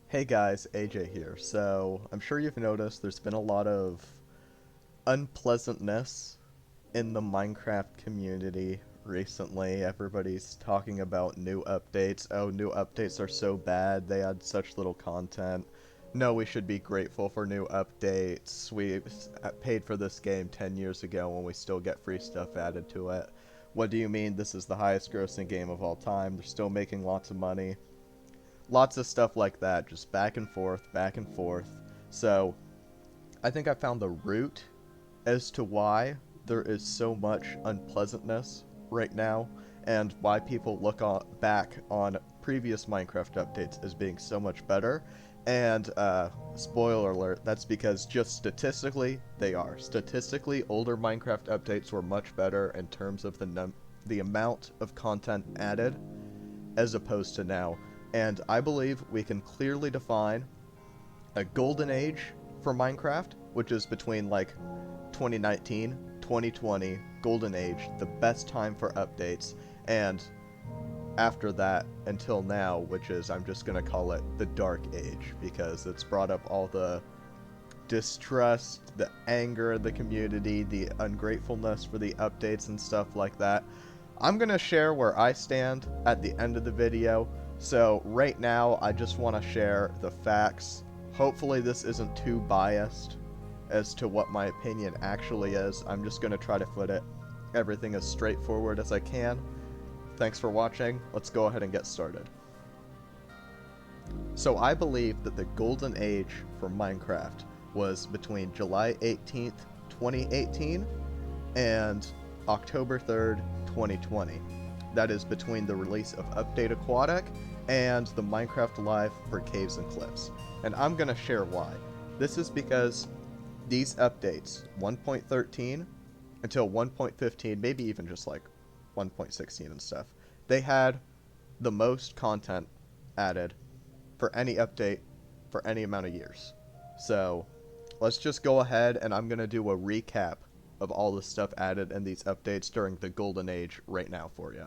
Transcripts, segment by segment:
Hey guys, AJ here. So, I'm sure you've noticed there's been a lot of unpleasantness in the Minecraft community recently. Everybody's talking about new updates. Oh, new updates are so bad. They add such little content. No, we should be grateful for new updates. We paid for this game 10 years ago and we still get free stuff added to it. What do you mean this is the highest grossing game of all time? They're still making lots of money. Lots of stuff like that, just back and forth, back and forth. So, I think I found the root as to why there is so much unpleasantness right now, and why people look back on previous Minecraft updates as being so much better. And, spoiler alert, that's because just statistically, they are. Statistically, older Minecraft updates were much better in terms of the amount of content added as opposed to now. And I believe we can clearly define a golden age for Minecraft, which is between like 2019, 2020, golden age, the best time for updates, and after that until now, which is, I'm just gonna call it the dark age, because it's brought up all the distrust, the anger of the community, the ungratefulness for the updates and stuff like that. I'm going to share where I stand at the end of the video. So right now, I just want to share the facts. Hopefully this isn't too biased as to what my opinion actually is. I'm just going to try to put it everything as straightforward as I can. Thanks for watching. Let's go ahead and get started. So I believe that the golden age for Minecraft was between July 18th, 2018 and October 3rd, 2020. That is between the release of Update Aquatic and the Minecraft Live for Caves and Cliffs. And I'm going to share why. This is because these updates, 1.13 until 1.15, maybe even just like 1.16 and stuff, they had the most content added for any update for any amount of years. So let's just go ahead and I'm going to do a recap of all the stuff added in these updates during the golden age right now for you.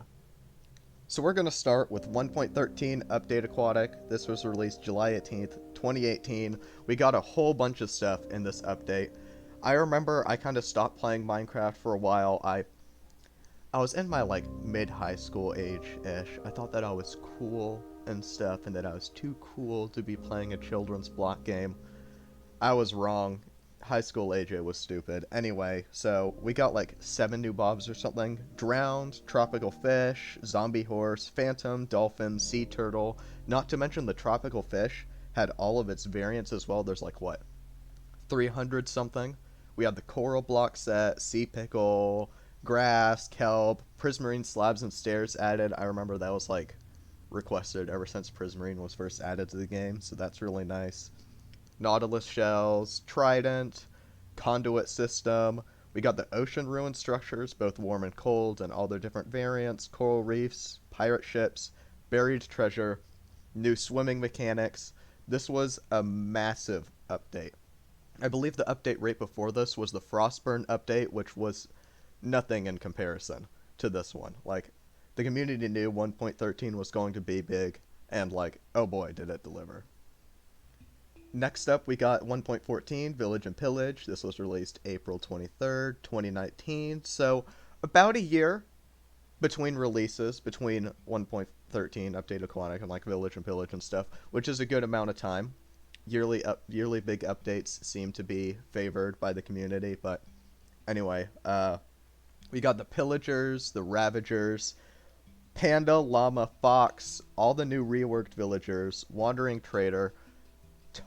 So we're going to start with 1.13 Update Aquatic. This was released July 18th, 2018. We got a whole bunch of stuff in this update. I remember I kind of stopped playing Minecraft for a while. I was in my like mid-high school age-ish. I thought that I was cool and stuff and that I was too cool to be playing a children's block game. I was wrong. High school AJ was stupid. Anyway, so we got like 7 new mobs or something. Drowned, tropical fish, zombie horse, phantom, dolphin, sea turtle. Not to mention the tropical fish had all of its variants as well. There's like what, 300 something. We had the coral block set, sea pickle, grass, kelp, prismarine slabs and stairs added. I remember that was like requested ever since prismarine was first added to the game, so that's really nice. Nautilus shells, trident, conduit system. We got the ocean ruin structures, both warm and cold, and all their different variants, coral reefs, pirate ships, buried treasure, new swimming mechanics. This was a massive update. I believe the update right before this was the Frostburn update, which was nothing in comparison to this one. Like, the community knew 1.13 was going to be big, and like, oh boy, did it deliver. Next up, we got 1.14, Village and Pillage. This was released April 23rd, 2019. So, about a year between releases, between 1.13, Update Aquatic, and like Village and Pillage and stuff, which is a good amount of time. Yearly big updates seem to be favored by the community, but anyway, we got the Pillagers, the Ravagers, Panda, Llama, Fox, all the new reworked villagers, Wandering Trader,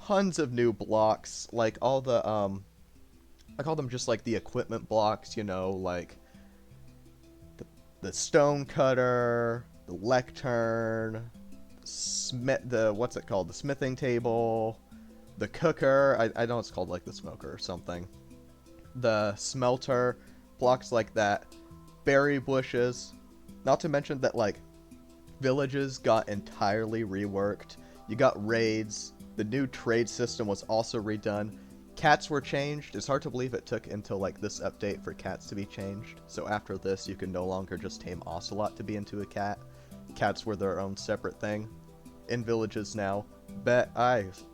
tons of new blocks, like all the I call them just like the equipment blocks, you know, like the stone cutter, the lectern, the what's it called, the smithing table, the cooker. I know it's called like the smoker or something. The smelter, blocks like that, berry bushes. Not to mention that like villages got entirely reworked. You got raids. The new trade system was also redone. Cats were changed. It's hard to believe it took until like this update for cats to be changed. So after this, you can no longer just tame Ocelot to be into a cat. Cats were their own separate thing in villages now.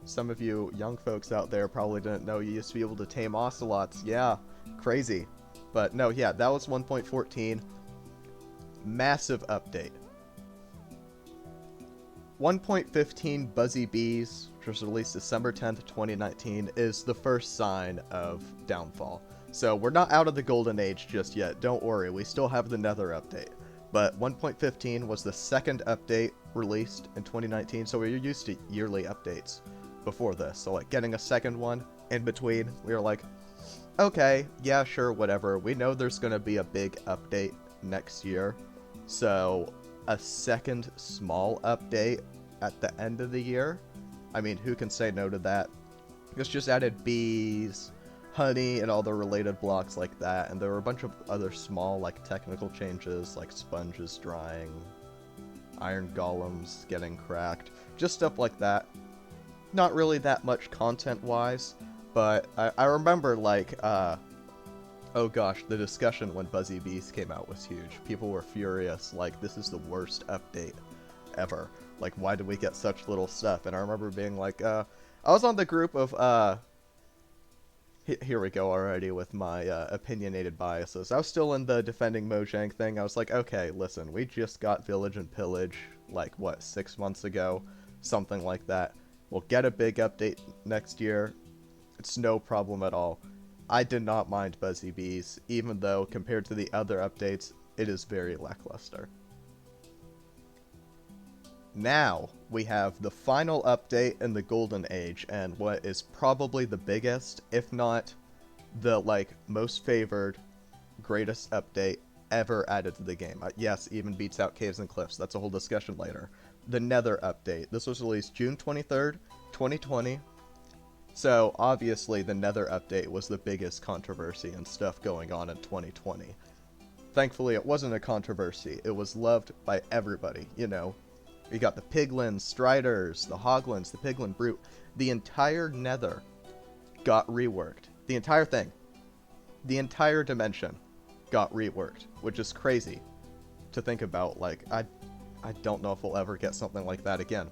Some of you young folks out there probably didn't know you used to be able to tame ocelots. Yeah, crazy. But no, yeah, that was 1.14. Massive update. 1.15 Buzzy Bees, which was released December 10th, 2019, is the first sign of downfall. So we're not out of the golden age just yet, don't worry, we still have the Nether update. But 1.15 was the second update released in 2019, so we were used to yearly updates before this. So like getting a second one in between, we were like, okay, yeah, sure, whatever. We know there's gonna be a big update next year, so a second small update at the end of the year, I mean, who can say no to that? It's just added bees, honey, and all the related blocks like that, and there were a bunch of other small, like, technical changes, like sponges drying, iron golems getting cracked, just stuff like that. Not really that much content-wise, but I remember, like, oh gosh, the discussion when Buzzy Bees came out was huge. People were furious, like, this is the worst update ever. Like, why did we get such little stuff? And I remember being like, I was on the group of, here we go already with my opinionated biases. I was still in the defending Mojang thing. I was like, okay, listen, we just got Village and Pillage, like, what, 6 months ago? Something like that. We'll get a big update next year. It's no problem at all. I did not mind Buzzy Bees, even though, compared to the other updates, it is very lackluster. Now, we have the final update in the Golden Age, and what is probably the biggest, if not the, like, most favored, greatest update ever added to the game. Yes, even beats out Caves and Cliffs. That's a whole discussion later. The Nether update. This was released June 23rd, 2020. So, obviously, the Nether update was the biggest controversy and stuff going on in 2020. Thankfully, it wasn't a controversy. It was loved by everybody, you know. You got the Piglins, Striders, the Hoglins, the Piglin Brute. The entire Nether got reworked. The entire thing. The entire dimension got reworked, which is crazy to think about. Like, I don't know if we'll ever get something like that again.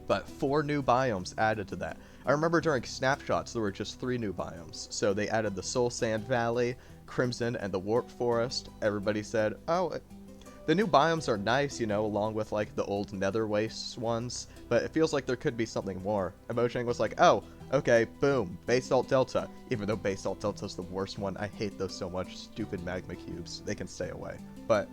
But 4 new biomes added to that. I remember during snapshots there were just 3 new biomes. So they added the Soul Sand Valley, Crimson, and the Warp Forest. Everybody said, oh, the new biomes are nice, you know, along with, like, the old Nether Wastes ones, but it feels like there could be something more. Mojang was like, oh, okay, boom, Basalt Delta. Even though Basalt Delta's the worst one, I hate those so much. Stupid magma cubes. They can stay away. But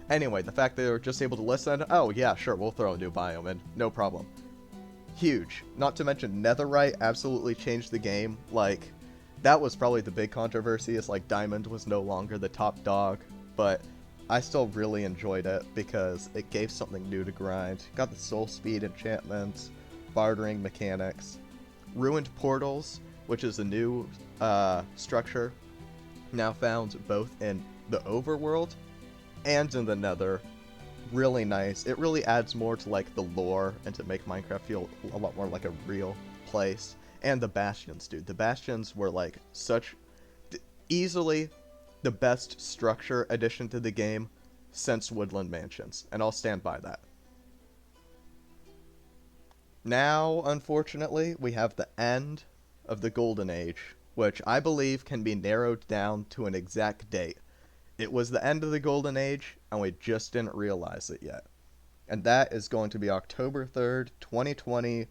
anyway, the fact that they were just able to listen, oh, yeah, sure, we'll throw a new biome in. No problem. Huge. Not to mention, Netherite absolutely changed the game. Like, that was probably the big controversy, is, like, Diamond was no longer the top dog, but I still really enjoyed it because it gave something new to grind. Got the soul speed enchantments, bartering mechanics, ruined portals, which is a new structure now found both in the overworld and in the Nether. Really nice. It really adds more to, like, the lore and to make Minecraft feel a lot more like a real place. And the bastions, dude. The bastions were, like, such easily the best structure addition to the game since Woodland Mansions, and I'll stand by that. Now, unfortunately, we have the end of the Golden Age, which I believe can be narrowed down to an exact date. It was the end of the Golden Age, and we just didn't realize it yet. And that is going to be October 3rd, 2020,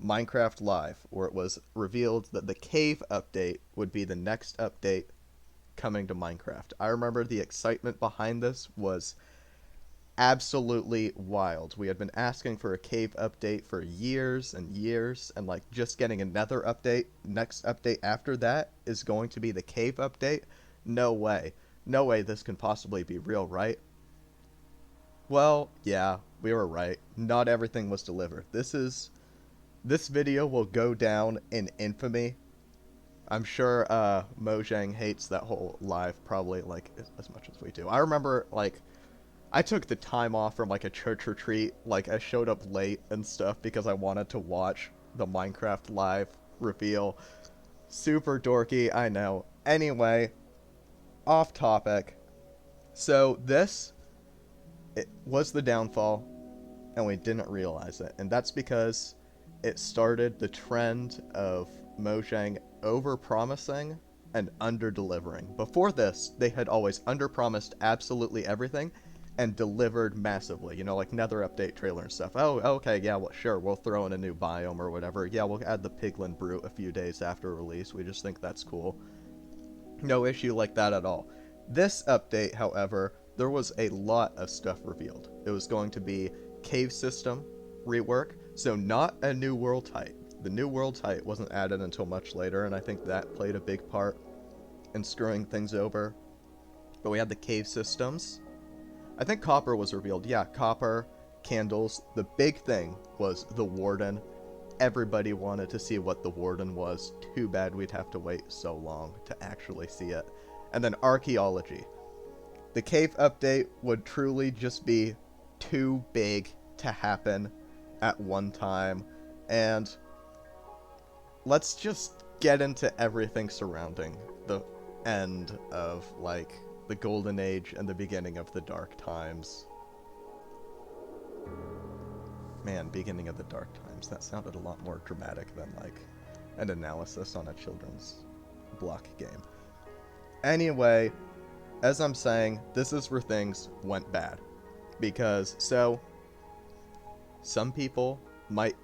Minecraft Live, where it was revealed that the Cave update would be the next update coming to Minecraft. I remember the excitement behind this was absolutely wild. We had been asking for a Cave update for years and years, and, like, just getting another update, next update after that is going to be the Cave update? No way. No way this can possibly be real, right? Well, yeah, we were right. Not everything was delivered. This video will go down in infamy. I'm sure Mojang hates that whole live probably, like, as much as we do. I remember, like, I took the time off from, like, a church retreat. Like, I showed up late and stuff because I wanted to watch the Minecraft Live reveal. Super dorky, I know. Anyway, off topic. So this, it was the downfall. and we didn't realize it. And that's because it started the trend of Mojang over-promising and under-delivering. Before this, they had always under-promised absolutely everything and delivered massively. You know, like Nether update trailer and stuff. Oh, okay, yeah, well, sure, we'll throw in a new biome or whatever. Yeah, we'll add the Piglin Brute a few days after release. We just think that's cool. No issue like that at all. This update, however, there was a lot of stuff revealed. It was going to be cave system rework, so not a new world height. The new world height wasn't added until much later, and I think that played a big part in screwing things over. But we had the cave systems. I think copper was revealed. Yeah, copper, candles. The big thing was the warden. Everybody wanted to see what the warden was. Too bad we'd have to wait so long to actually see it. And then archaeology. The cave update would truly just be too big to happen at one time. And let's just get into everything surrounding the end of, like, the Golden Age and the beginning of the Dark Times. Man, beginning of the Dark Times. That sounded a lot more dramatic than, like, an analysis on a children's block game. Anyway, as I'm saying, this is where things went bad. Because, so, some people might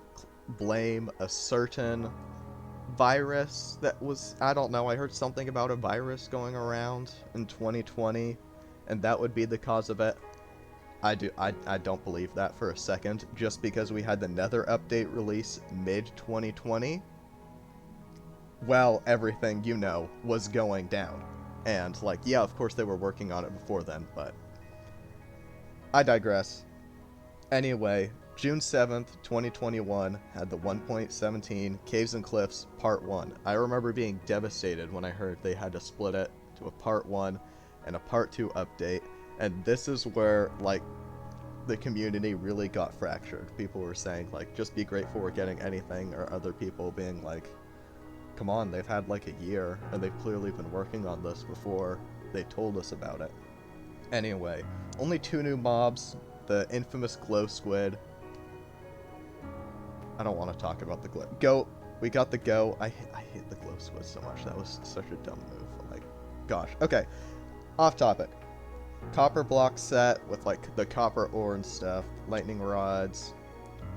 blame a certain virus that was, I don't know, I heard something about a virus going around in 2020, and that would be the cause of it. I don't believe that for a second. Just because we had the Nether update release mid-2020, well, everything, you know, was going down. And, like, yeah, of course they were working on it before then, but I digress. Anyway, June 7th, 2021 had the 1.17 Caves and Cliffs Part 1. I remember being devastated when I heard they had to split it to a Part 1 and a Part 2 update. And this is where, like, the community really got fractured. People were saying, like, just be grateful we're getting anything, or other people being like, come on, they've had like a year, and they've clearly been working on this before they told us about it. Anyway, only 2 new mobs, the infamous glow squid. I don't want to talk about the goat. We got the go. I hate the glow squid so much. That was such a dumb move. Like, gosh. Okay, off topic. Copper block set with, like, the copper ore and stuff, lightning rods,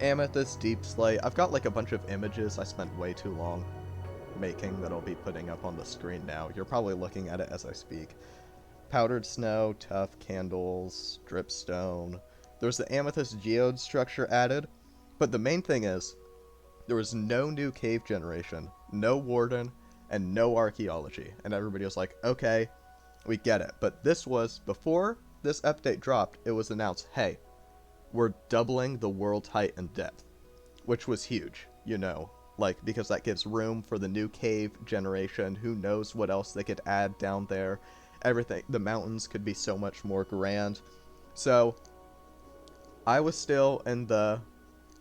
amethyst deep slate. I've got, like, a bunch of images I spent way too long making that I'll be putting up on the screen now. You're probably looking at it as I speak. Powdered snow, tough candles, dripstone. There's the amethyst geode structure added, but the main thing is there was no new cave generation, no warden, and no archaeology. And everybody was like, okay, we get it. But this was, before this update dropped, it was announced, hey, we're doubling the world height and depth, which was huge, you know, like, because that gives room for the new cave generation. Who knows what else they could add down there. Everything, the mountains could be so much more grand. So I was still in the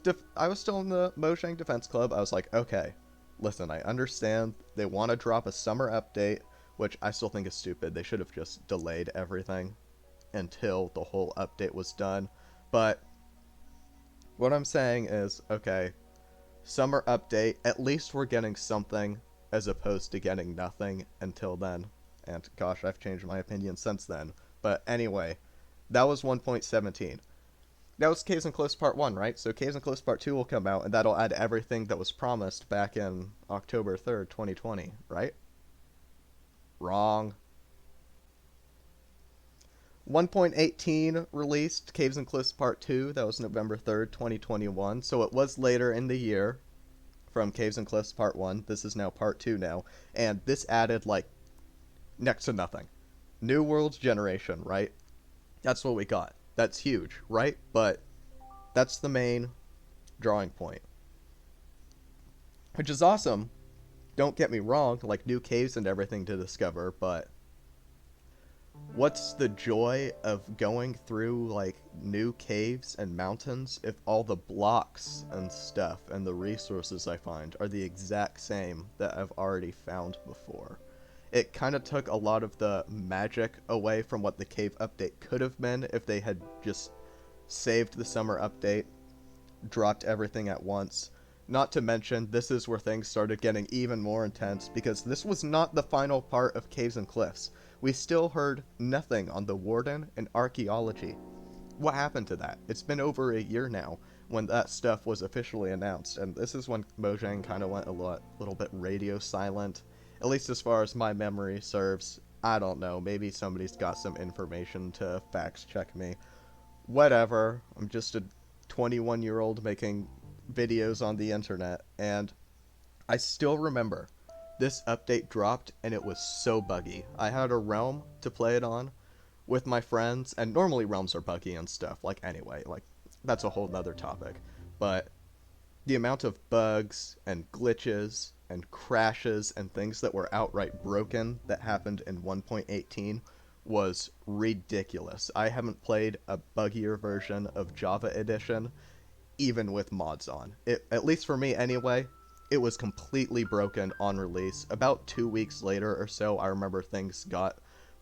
Mojang Defense Club. I was like, okay, listen, I understand they want to drop a summer update, which I still think is stupid. They should have just delayed everything until the whole update was done. But what I'm saying is, okay, summer update, at least we're getting something as opposed to getting nothing until then. And gosh, I've changed my opinion since then. But anyway, that was 1.17. That was Caves and Cliffs Part 1, right? So Caves and Cliffs Part 2 will come out, and that'll add everything that was promised back in October 3rd, 2020, right? Wrong. 1.18 released Caves and Cliffs Part 2. That was November 3rd, 2021. So it was later in the year from Caves and Cliffs Part 1. This is now Part 2 now. And this added, like, next to nothing. New Worlds Generation, right? That's what we got. That's huge, right? But that's the main drawing point. Which is awesome. Don't get me wrong, like, new caves and everything to discover, but what's the joy of going through, like, new caves and mountains if all the blocks and stuff and the resources I find are the exact same that I've already found before? It kind of took a lot of the magic away from what the cave update could have been if they had just saved the summer update dropped everything at once. Not to mention, this is where things started getting even more intense, because this was not the final part of Caves and Cliffs. We still heard nothing on the Warden and archaeology. What happened to that? It's been over a year now when that stuff was officially announced, and this is when Mojang kind of went a little bit radio silent, at least as far as my memory serves. I don't know, maybe somebody's got some information to fact check me. Whatever, I'm just a 21-year-old making videos on the internet, and I still remember this update dropped and it was so buggy. I had a realm to play it on with my friends, and normally realms are buggy and stuff, like anyway, like that's a whole nother topic. But the amount of bugs and glitches and crashes and things that were outright broken that happened in 1.18 was ridiculous. I haven't played a buggier version of Java Edition, even with mods on. It, at least for me anyway, it was completely broken on release. About 2 weeks later or so, I remember things got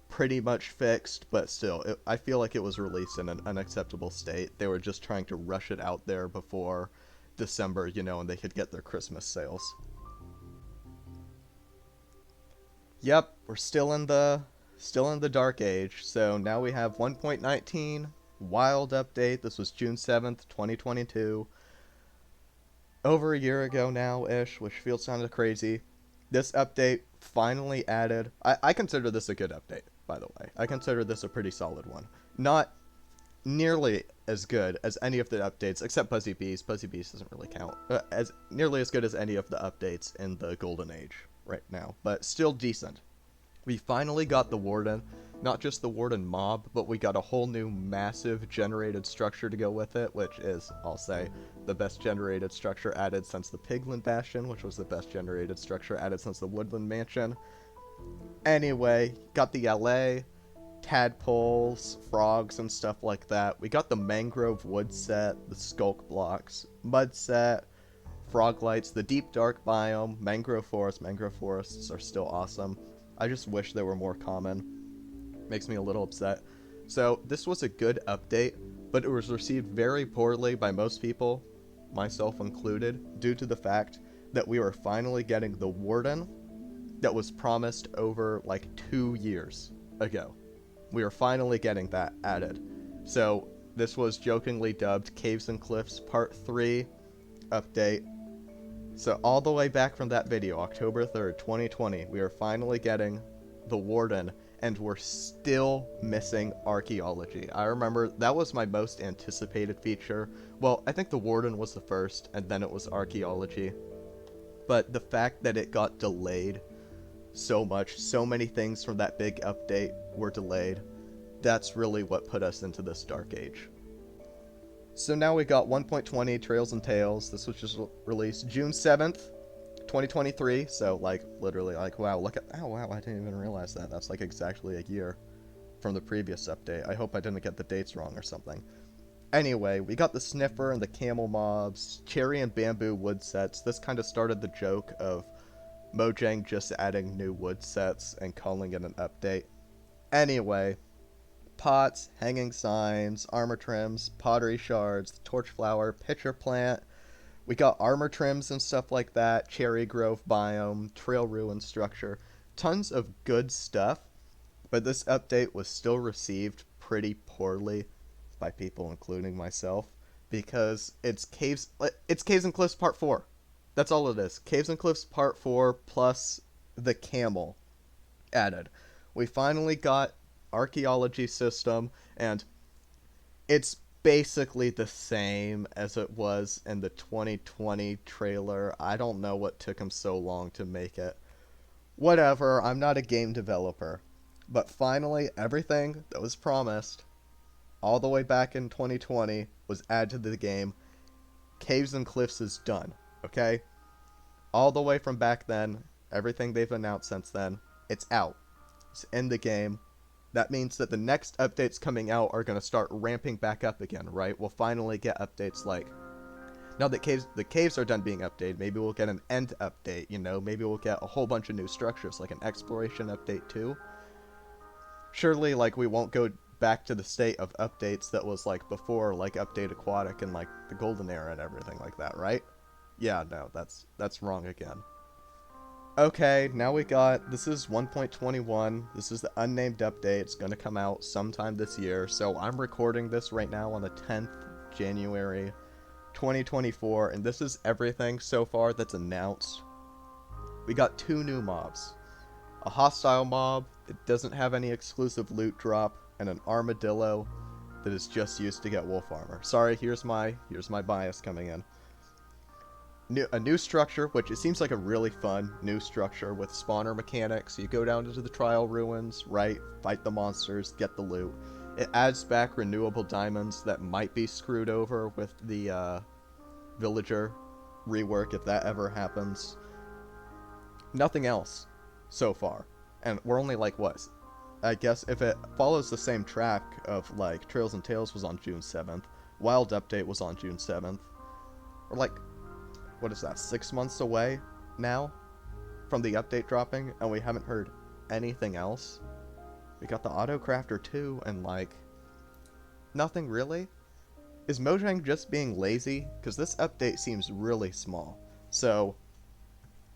pretty much fixed, but still, I feel like it was released in an unacceptable state. They were just trying to rush it out there before December, you know, and they could get their Christmas sales. Yep, we're still in the dark age. So now we have 1.19 wild update. This was June 7th, 2022. Over a year ago now ish, which feels kind of crazy. This update finally added, I consider this a good update, by the way. I consider this a pretty solid one. Not nearly as good as any of the updates, except Buzzy Bees. Buzzy Bees doesn't really count. As nearly as good as any of the updates in the Golden Age right now, but still decent. We finally got the Warden, not just the Warden mob, but we got a whole new massive generated structure to go with it, which is, I'll say, the best generated structure added since the Piglin Bastion, which was the best generated structure added since the Woodland Mansion. Anyway, got the LA, tadpoles, frogs, and stuff like that. We got the mangrove wood set, the skulk blocks, mud set, frog lights, the deep dark biome, mangrove forest. Mangrove forests are still awesome. I just wish they were more common. Makes me a little upset. So this was a good update, but it was received very poorly by most people, myself included, due to the fact that we were finally getting the Warden that was promised over like 2 years ago. We were finally getting that added. So this was jokingly dubbed Caves and Cliffs Part 3 update. So all the way back from that video, October 3rd, 2020, we are finally getting the Warden, and we're still missing archaeology. I remember that was my most anticipated feature. Well, I think the Warden was the first, and then it was archaeology. But the fact that it got delayed so much, so many things from that big update were delayed, that's really what put us into this dark age. So now we got 1.20 Trails and Tales. This was just released June 7th, 2023. So, like, literally, like, wow, look at, oh, wow, I didn't even realize that. That's, like, exactly a year from the previous update. I hope I didn't get the dates wrong or something. Anyway, we got the Sniffer and the Camel mobs, Cherry and Bamboo wood sets. This kind of started the joke of Mojang just adding new wood sets and calling it an update. Anyway, pots, hanging signs, armor trims, pottery shards, torch flower, pitcher plant. We got armor trims and stuff like that, cherry grove biome, trail ruin structure. Tons of good stuff, but this update was still received pretty poorly by people, including myself, because it's Caves and Cliffs Part 4. That's all it is. Caves and Cliffs Part 4 plus the camel added. We finally got archaeology system, and it's basically the same as it was in the 2020 trailer. I don't know what took them so long to make it. Whatever, I'm not a game developer. But finally, everything that was promised all the way back in 2020 was added to the game. Caves and Cliffs is done, okay? All the way from back then, everything they've announced since then, it's out. It's in the game. That means that the next updates coming out are going to start ramping back up again, right? We'll finally get updates like, now that the caves are done being updated, maybe we'll get an end update, you know? Maybe we'll get a whole bunch of new structures, like an exploration update too. Surely, like, we won't go back to the state of updates that was like before, like Update Aquatic and like the Golden Era and everything like that, right? Yeah, no, that's wrong again. Okay, now we got, this is 1.21, this is the unnamed update, it's gonna come out sometime this year, so I'm recording this right now on the 10th January 2024, and this is everything so far that's announced. We got 2 new mobs. A hostile mob that doesn't have any exclusive loot drop, and an armadillo that is just used to get wolf armor. Sorry, here's my bias coming in. A new structure, which it seems like a really fun new structure with spawner mechanics. You go down into the trial ruins, right, fight the monsters, get the loot. It adds back renewable diamonds that might be screwed over with the villager rework if that ever happens. Nothing else so far. And we're only like, what? I guess if it follows the same track of like Trails and Tales was on June 7th, Wild Update was on June 7th, or like, what is that, 6 months away now from the update dropping, and we haven't heard anything else. We got the Autocrafter 2, and like, nothing really? Is Mojang just being lazy? Because this update seems really small. So,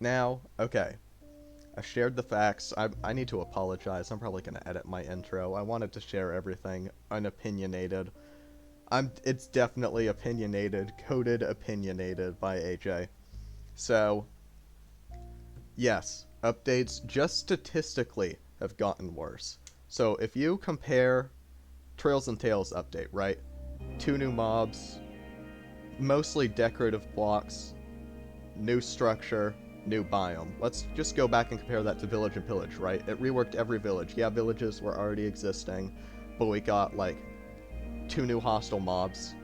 now, okay. I shared the facts. I need to apologize. I'm probably going to edit my intro. I wanted to share everything unopinionated. It's definitely opinionated, coded opinionated by AJ. So, yes, updates just statistically have gotten worse. So if you compare Trails and Tales update, right? 2 new mobs, mostly decorative blocks, new structure, new biome. Let's just go back and compare that to Village and Pillage, right? It reworked every village. Yeah, villages were already existing, but we got like 2 new hostile mobs.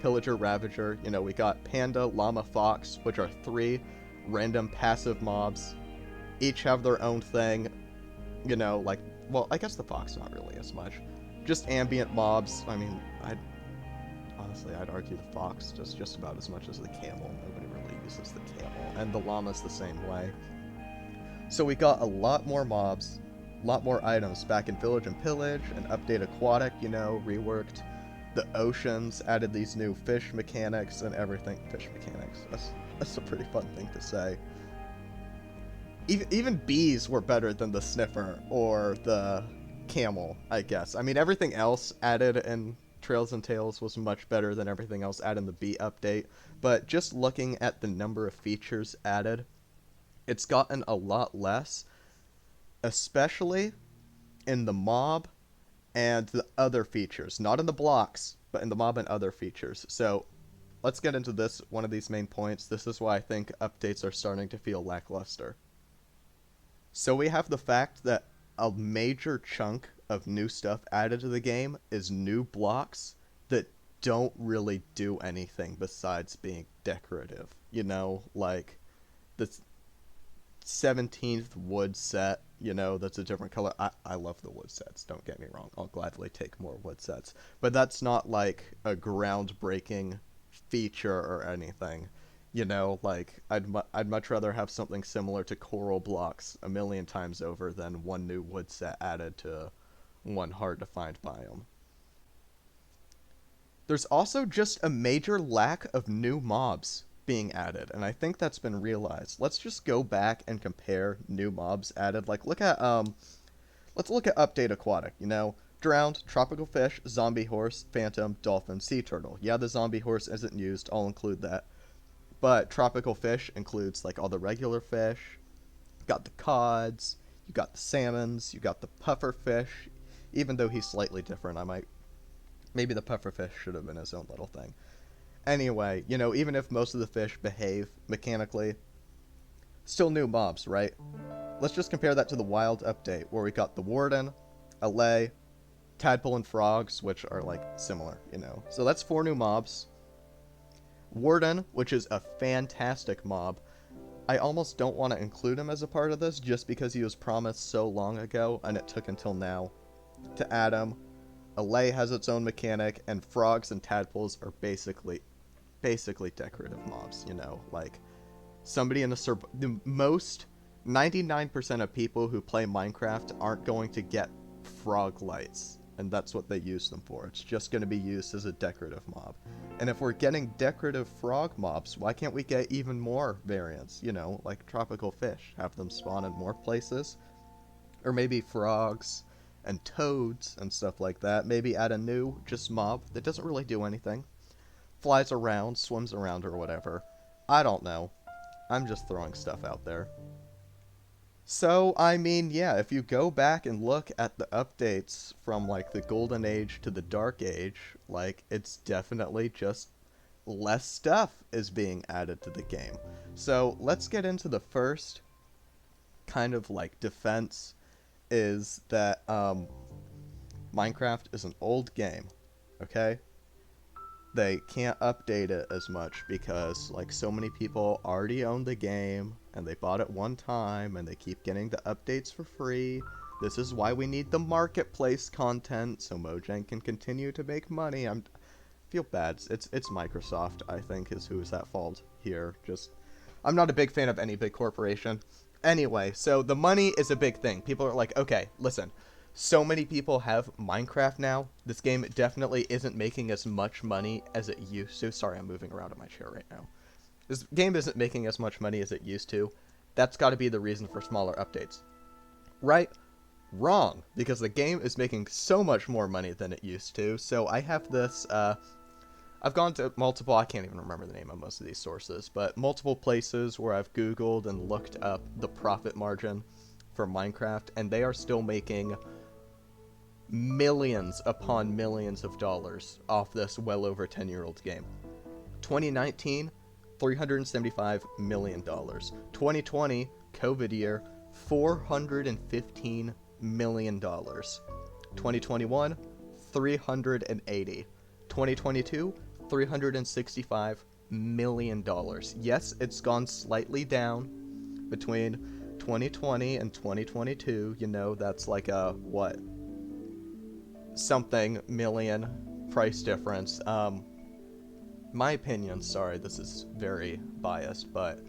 Pillager, Ravager, you know, we got Panda, Llama, Fox, which are 3 random passive mobs. Each have their own thing, you know, like, well, I guess the Fox not really as much. Just ambient mobs. I mean, honestly, I'd argue the Fox does just about as much as the Camel. Nobody really uses the Camel, and the Llama's the same way. So we got a lot more mobs, a lot more items back in Village and Pillage, and Update Aquatic, you know, reworked the oceans, added these new fish mechanics and everything. Fish mechanics, that's a pretty fun thing to say. Even bees were better than the sniffer or the camel, I guess. I mean, everything else added in Trails and Tales was much better than everything else added in the bee update, but just looking at the number of features added, it's gotten a lot less, especially in the mob and the other features. Not in the blocks, but in the mob and other features. So let's get into this, one of these main points. This is why I think updates are starting to feel lackluster. So we have the fact that a major chunk of new stuff added to the game is new blocks that don't really do anything besides being decorative. You know, like the 17th wood set, you know, that's a different color. I love the wood sets, don't get me wrong. I'll gladly take more wood sets. But that's not like a groundbreaking feature or anything. You know, like, I'd much rather have something similar to coral blocks a million times over than one new wood set added to one hard-to-find biome. There's also just a major lack of new mobs being added, and I think that's been realized. Let's just go back and compare new mobs added. Like, let's look at Update Aquatic, you know? Drowned, tropical fish, zombie horse, phantom, dolphin, sea turtle. Yeah, the zombie horse isn't used, I'll include that. But tropical fish includes like all the regular fish. You got the cods, you got the salmons, you got the puffer fish. Even though he's slightly different, maybe the puffer fish should have been his own little thing. Anyway, you know, even if most of the fish behave mechanically, still new mobs, right? Let's just compare that to the Wild Update, where we got the Warden, Allay, Tadpole, and Frogs, which are like similar, you know. So that's 4 new mobs. Warden, which is a fantastic mob. I almost don't want to include him as a part of this just because he was promised so long ago and it took until now to add him. Allay has its own mechanic, and frogs and tadpoles are basically decorative mobs, you know, like somebody in the most 99% of people who play Minecraft aren't going to get frog lights and that's what they use them for. It's just going to be used as a decorative mob. And if we're getting decorative frog mobs, why can't we get even more variants? You know, like tropical fish, have them spawn in more places, or maybe frogs and toads and stuff like that. Maybe add a new just mob that doesn't really do anything, flies around, swims around, or whatever. I don't know. I'm just throwing stuff out there. So, I mean, yeah, if you go back and look at the updates from, like, the Golden Age to the Dark Age, like, it's definitely just less stuff is being added to the game. So, let's get into the first kind of, like, defense, is that, Minecraft is an old game, okay? They can't update it as much because, like, so many people already own the game and they bought it one time and they keep getting the updates for free. This is why we need the marketplace content so Mojang can continue to make money. I feel bad. It's Microsoft, I think, is who's at fault here. I'm not a big fan of any big corporation. Anyway, so the money is a big thing. People are like, okay, listen. So many people have Minecraft now. This game definitely isn't making as much money as it used to. Sorry, I'm moving around in my chair right now. This game isn't making as much money as it used to. That's got to be the reason for smaller updates. Right? Wrong. Because the game is making so much more money than it used to. So I have this, I've gone to multiple, I can't even remember the name of most of these sources, but multiple places where I've Googled and looked up the profit margin for Minecraft, and they are still making millions upon millions of dollars off this well over 10-year-old game. 2019, $375 million. 2020, COVID year, $415 million. 2021, 380. 2022, $365 million. Yes, it's gone slightly down between 2020 and 2022. You know, that's like a, what? Something million price difference. My opinion, sorry, this is very biased, but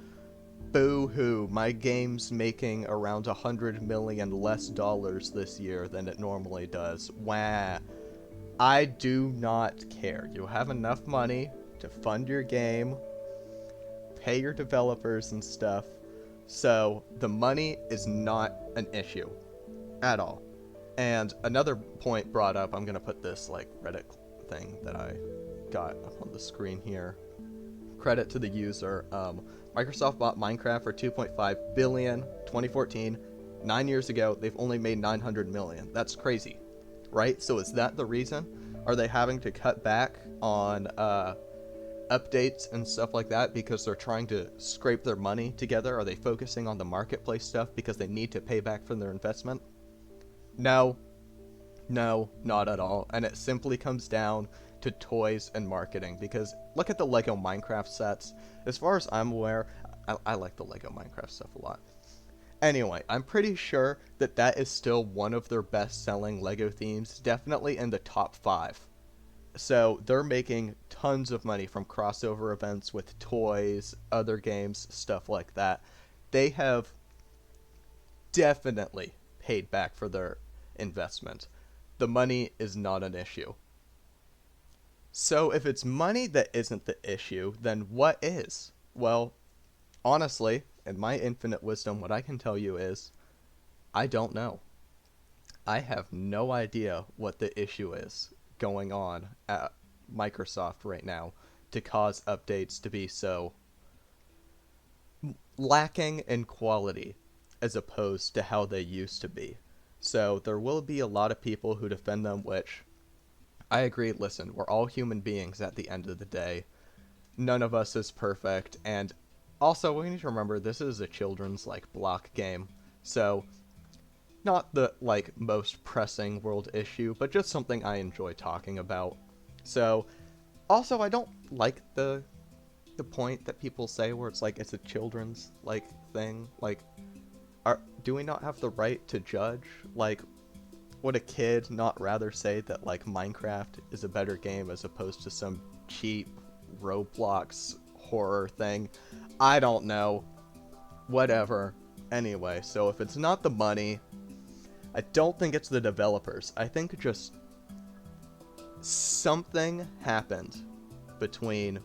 boo-hoo, my game's making around $100 million less dollars this year than it normally does. Wah. I do not care. You have enough money to fund your game, pay your developers and stuff, so the money is not an issue at all. And another point brought up, I'm going to put this, like, Reddit thing that I got up on the screen here. Credit to the user. Microsoft bought Minecraft for $2.5 billion, 2014. 9 years ago, they've only made $900 million. That's crazy, right? So is that the reason? Are they having to cut back on updates and stuff like that because they're trying to scrape their money together? Are they focusing on the marketplace stuff because they need to pay back from their investment? No, not at all. And it simply comes down to toys and marketing, because look at the Lego Minecraft sets. As far as I'm aware, I like the Lego Minecraft stuff a lot. Anyway, I'm pretty sure that that is still one of their best-selling Lego themes, definitely in the top 5. So they're making tons of money from crossover events with toys, other games, stuff like that. They have definitely paid back for their investment. The money is not an issue. So if it's money that isn't the issue, then what is? Well, honestly, in my infinite wisdom, what I can tell you is, I don't know. I have no idea what the issue is going on at Microsoft right now to cause updates to be so lacking in quality as opposed to how they used to be. So there will be a lot of people who defend them, which I agree. Listen, we're all human beings at the end of the day. None of us is perfect, and also we need to remember this is a children's like block game, so not the like most pressing world issue, but just something I enjoy talking about. So also I don't like the point that people say where it's like it's a children's like thing. Like, do we not have the right to judge? Like, would a kid not rather say that like Minecraft is a better game as opposed to some cheap Roblox horror thing? I don't know. Whatever. Anyway, so if it's not the money, I don't think it's the developers. I think just something happened between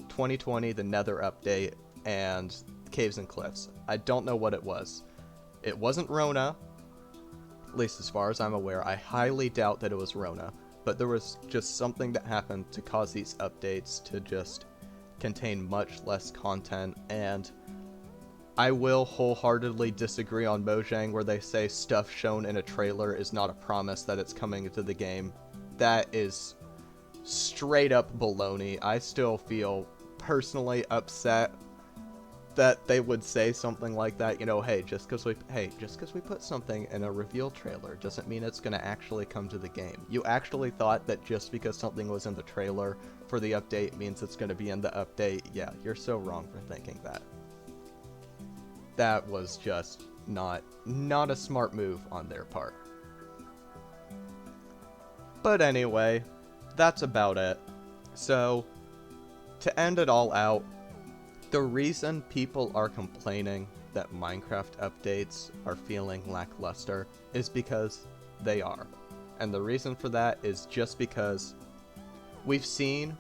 2020, the Nether update, and Caves and Cliffs. I don't know what it was. It wasn't Rona, at least as far as I'm aware. I highly doubt that it was Rona, but there was just something that happened to cause these updates to just contain much less content, and I will wholeheartedly disagree on Mojang where they say stuff shown in a trailer is not a promise that it's coming into the game. That is straight up baloney. I still feel personally upset that they would say something like that. You know, hey, just because we put something in a reveal trailer doesn't mean it's going to actually come to the game. You actually thought that just because something was in the trailer for the update means it's going to be in the update? Yeah, you're so wrong for thinking that. That was just not a smart move on their part. But anyway, that's about it. So, to end it all out, the reason people are complaining that Minecraft updates are feeling lackluster is because they are. And the reason for that is just because we've seen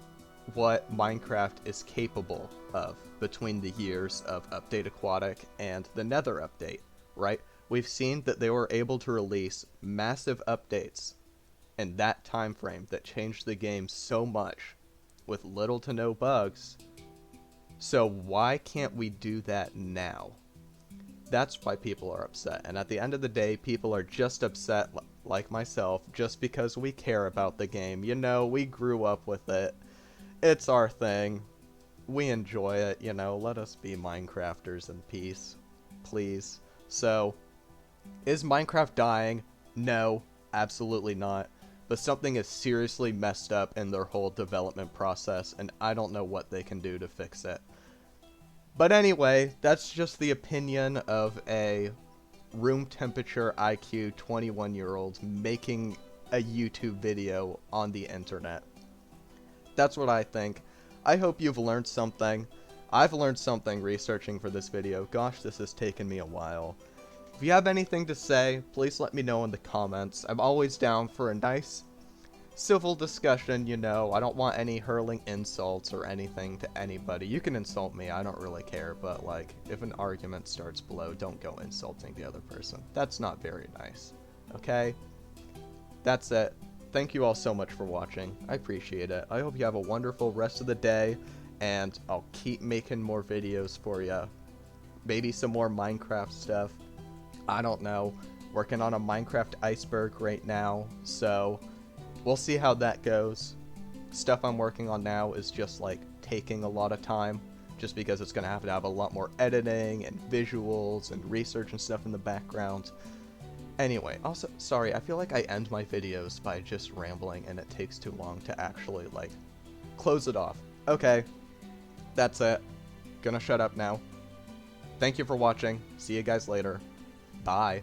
what Minecraft is capable of between the years of Update Aquatic and the Nether update, right? We've seen that they were able to release massive updates in that time frame that changed the game so much with little to no bugs. So why can't we do that now? That's why people are upset. And at the end of the day, people are just upset, like myself, just because we care about the game. You know, we grew up with it. It's our thing. We enjoy it, you know. Let us be Minecrafters in peace, please. So, is Minecraft dying? No, absolutely not. But something is seriously messed up in their whole development process, and I don't know what they can do to fix it. But anyway, that's just the opinion of a room temperature IQ 21-year-old making a YouTube video on the internet. That's what I think. I hope you've learned something. I've learned something researching for this video. Gosh, this has taken me a while. If you have anything to say, please let me know in the comments. I'm always down for a nice, civil discussion, you know. I don't want any hurling insults or anything to anybody. You can insult me, I don't really care, but, like, if an argument starts below, don't go insulting the other person. That's not very nice. Okay? That's it. Thank you all so much for watching. I appreciate it. I hope you have a wonderful rest of the day, and I'll keep making more videos for you. Maybe some more Minecraft stuff. I don't know. Working on a Minecraft iceberg right now, so we'll see how that goes. Stuff I'm working on now is just like taking a lot of time, just because it's going to have a lot more editing and visuals and research and stuff in the background. Anyway, also, sorry, I feel like I end my videos by just rambling and it takes too long to actually, like, close it off. Okay, that's it. Gonna shut up now. Thank you for watching. See you guys later. Bye.